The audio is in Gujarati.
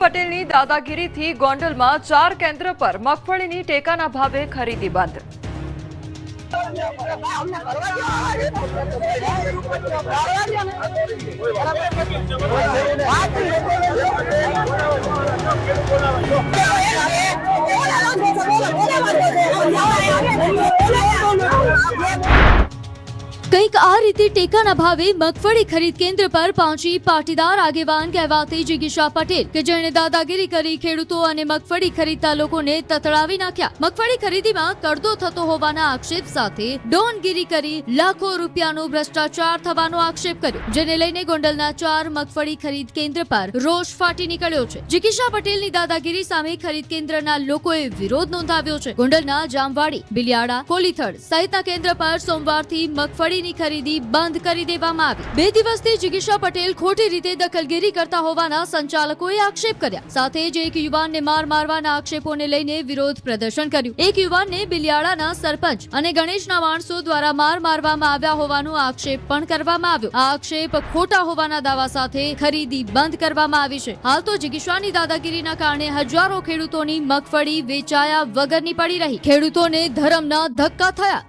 પટેલની દાદાગીરીથી ગોંડલમાં 4 કેન્દ્ર પર મગફળીની ટેકાના ભાવે ખરીદી બંધ। કંઈક આ રીતે ટેકાના ભાવે મગફળી ખરીદ કેન્દ્ર પર પહોંચી પાટીદાર આગેવાન કહેવાતી જિગીશા પટેલ કે જેણે દાદાગીરી કરી ખેડૂતો અને મગફળી ખરીદતા લોકોને તતડાવી નાખ્યા। મગફળી ખરીદીમાં કડદો થતો હોવાના આક્ષેપ સાથે ડોનગીરી કરી લાખો રૂપિયાનો ભ્રષ્ટાચાર થવાનો આક્ષેપ કર્યો, જેને લઈને ગોંડલના 4 મગફળી ખરીદ કેન્દ્ર પર રોષ ફાટી નીકળ્યો છે। જિગીશા પટેલની દાદાગીરી સામે ખરીદ કેન્દ્રના લોકોએ વિરોધ નોંધાવ્યો છે। ગોંડલના જામવાડી, બિલિયાડા, કોલીથડ સહિતના કેન્દ્ર પર સોમવારથી મગફળી ખરીદી બંધ કરી દેવામાં આવી। 2 દિવસથી જિગીશા પટેલ ખોટી રીતે દખલગીરી કરતા હોવાના સંચાલકોએ આક્ષેપ કર્યા। સાથે જ એક યુવાનને મારવાના આક્ષેપોને લઈને વિરોધ પ્રદર્શન કર્યું। એક યુવાનને બિલિયાડાના સરપંચ અને ગણેશના માણસો દ્વારા મારવામાં આવ્યા હોવાનો આક્ષેપ પણ કરવામાં આવ્યો। આ આક્ષેપ ખોટા હોવાના દાવા સાથે ખરીદી બંધ કરવામાં આવી છે। હાલ તો જિગીશાની દાદાગીરીના કારણે હજારો ખેડૂતોની મગફળી વેચાયા વગરની પડી રહી। ખેડૂતોને ધરમના ધક્કા થયા।